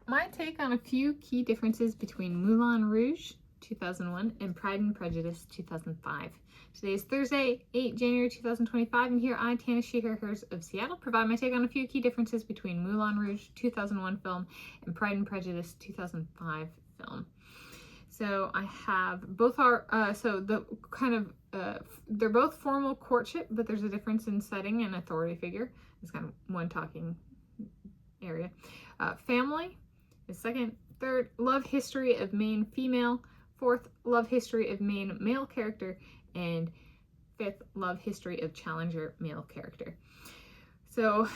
my take on a few key differences between Moulin Rouge, 2001, and Pride and Prejudice, 2005. Today is Thursday, 8 January 2025, and here I, Tanis Coralee of Seattle, provide my take on a few key differences between Moulin Rouge, 2001 film, and Pride and Prejudice, 2005 film. So I have both are they're both formal courtship, but there's a difference in setting and authority figure. It's kind of one talking area. Family is second. Third, love history of main female. Fourth, love history of main male character. And fifth, love history of challenger male character. So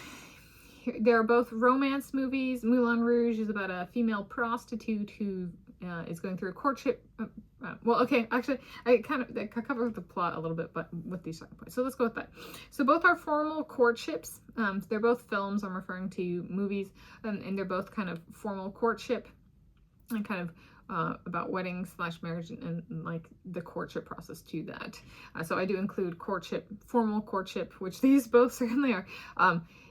they're both romance movies. Moulin Rouge is about a female prostitute who is going through a courtship. I covered the plot a little bit, but with these second points. So let's go with that. So both are formal courtships. They're both films. I'm referring to movies, and they're both kind of formal courtship and kind of about wedding / marriage and like the courtship process to that. So I do include courtship, formal courtship, which these both certainly are,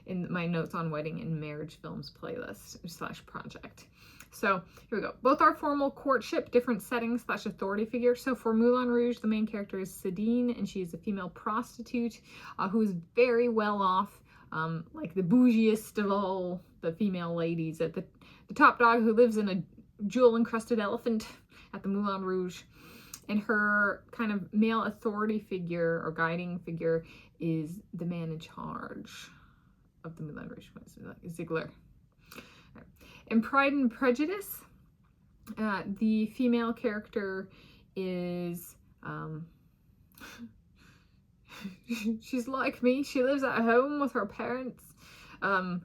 in my notes on wedding and marriage films playlist / project. So here we go. Both are formal courtship, different settings / authority figure. So for Moulin Rouge, the main character is Sidine, and she is a female prostitute who is very well off, like the bougiest of all the female ladies, at the top dog who lives in a jewel-encrusted elephant at the Moulin Rouge. And her kind of male authority figure or guiding figure is the man in charge of the Moulin Rouge, Ziegler. In Pride and Prejudice, the female character is, she's like me. She lives at home with her parents, who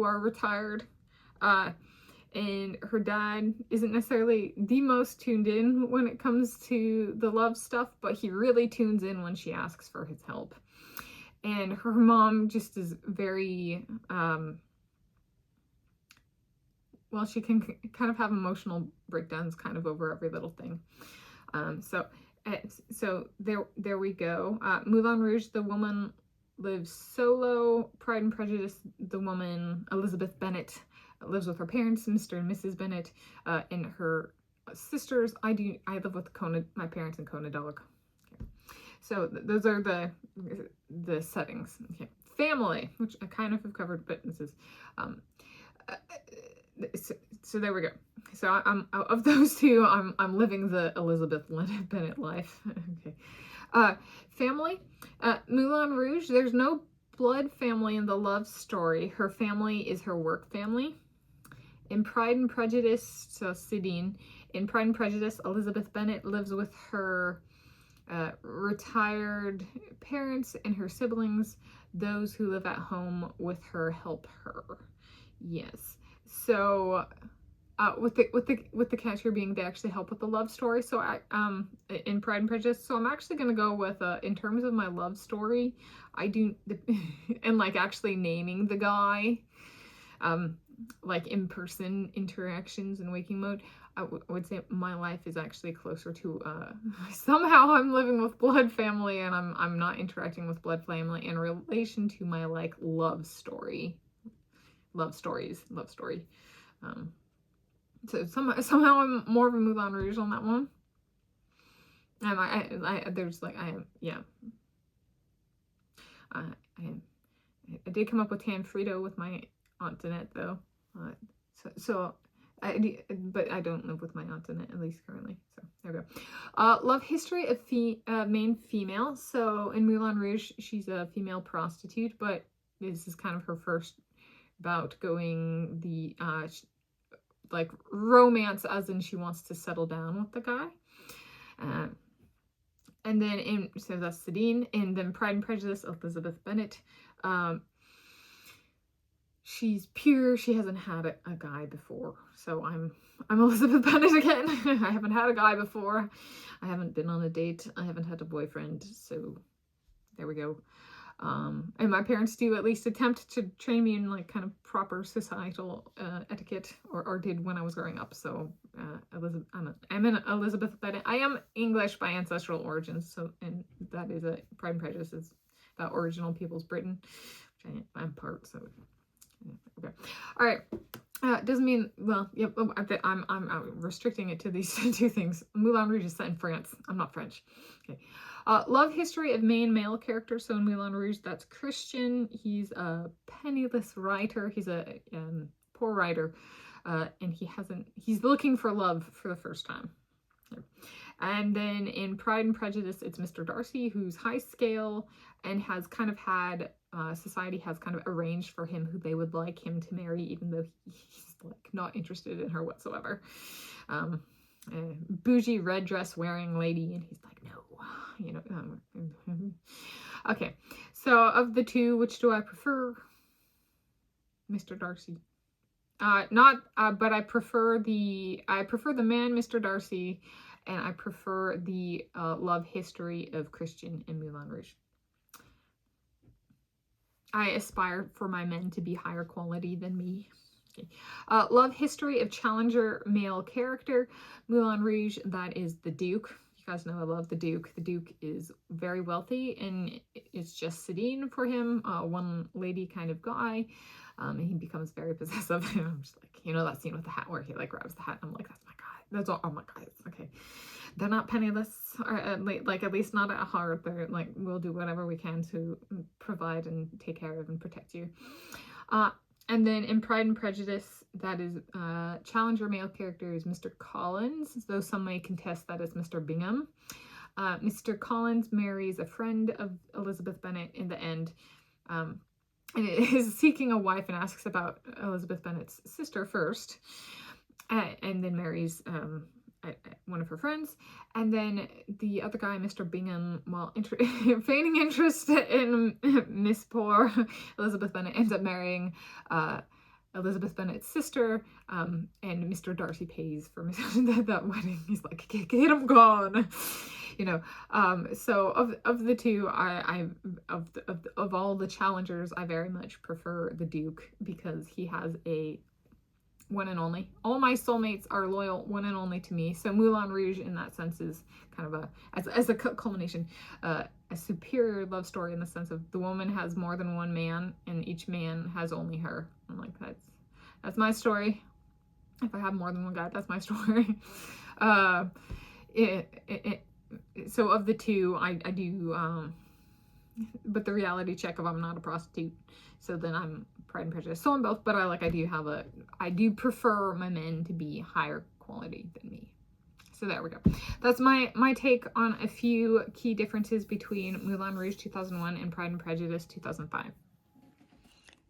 are retired, and her dad isn't necessarily the most tuned in when it comes to the love stuff, but he really tunes in when she asks for his help. And her mom just is very, well, she can kind of have emotional breakdowns kind of over every little thing. So there we go. Moulin Rouge, the woman lives solo. Pride and Prejudice, the woman, Elizabeth Bennet, lives with her parents, Mr. and Mrs. Bennet, and her sisters. I live with my parents in Conadog. Okay. So those are the settings. Okay. Family, which I kind of have covered, but this is, so there we go. So I'm of those two, I'm living the Elizabeth Bennet life. Okay. Family, Moulin Rouge, there's no blood family in the love story. Her family is her work family. In Pride and Prejudice, so Sidine, in Pride and Prejudice, Elizabeth Bennet lives with her retired parents and her siblings. Those who live at home with her help her. Yes. So with the catch here being they actually help with the love story. So in Pride and Prejudice, so I'm actually gonna go with in terms of my love story, I do and like actually naming the guy, like in-person interactions in waking mode, I would say my life is actually closer to somehow I'm living with blood family and I'm not interacting with blood family in relation to my like love story. So somehow I'm more of a Moulin Rouge on that one. I did come up with Tanfrito with my Aunt Danette though. But I don't live with my Aunt Danette, at least currently. So there we go. Love history of main female. So in Moulin Rouge, she's a female prostitute, but this is kind of her first about going the like romance, as in she wants to settle down with the guy. And then so that's Sidine, and then Pride and Prejudice, Elizabeth Bennet. She's pure. She hasn't had a guy before, so I'm Elizabeth Bennet again. I haven't had a guy before. I haven't been on a date. I haven't had a boyfriend. So there we go. And my parents do at least attempt to train me in like kind of proper societal etiquette, or did when I was growing up. So I'm an Elizabeth Bennet. I am English by ancestral origins, so, and that is a Pride and Prejudice is about original peoples Britain, which I'm part. So okay, all right. Doesn't mean, well, yep, I'm restricting it to these two things. Moulin Rouge is set in France. I'm not French. Okay. Love history of main male character. So in Moulin Rouge, that's Christian. He's a penniless writer. He's a poor writer. And he's looking for love for the first time. And then in Pride and Prejudice, it's Mr. Darcy, who's high scale and has kind of had, society has kind of arranged for him who they would like him to marry, even though he's like not interested in her whatsoever. Bougie red dress wearing lady, and he's like, no, you know. Okay, so of the two, which do I prefer? Mr. Darcy. But I prefer the man, Mr. Darcy, and I prefer the love history of Christian in Moulin Rouge. I aspire for my men to be higher quality than me. Okay. Love history of challenger male character, Moulin Rouge, that is the Duke. You guys know I love the Duke. The Duke is very wealthy, and it's just Sedine for him, one lady kind of guy. And he becomes very possessive. And I'm just like, you know, that scene with the hat where he like grabs the hat. And I'm like, that's my guy. That's all. Oh my God. Okay. They're not penniless, or like at least not at heart. They're like, we'll do whatever we can to provide and take care of and protect you. And then in Pride and Prejudice, that is challenger male character is Mr. Collins, though some may contest that as Mr. Bingham. Mr. Collins marries a friend of Elizabeth Bennet in the end. And is seeking a wife and asks about Elizabeth Bennet's sister first, and then marries one of her friends. And then the other guy, Mr. Bingham, while feigning interest in Miss Poor Elizabeth Bennet, ends up marrying Elizabeth Bennet's sister, and Mr. Darcy pays for that wedding. He's like, get him gone. You know, so of the two, of all the challengers, I very much prefer the Duke, because he has a one and only. All my soulmates are loyal, one and only to me. So Moulin Rouge, in that sense, is kind of as a culmination, a superior love story in the sense of the woman has more than one man, and each man has only her. I'm like, that's my story. If I have more than one guy, that's my story. So of the two, I do, but the reality check of I'm not a prostitute, so then I'm Pride and Prejudice. So I'm both, but I do prefer my men to be higher quality than me. So there we go. That's my take on a few key differences between Moulin Rouge 2001 and Pride and Prejudice 2005.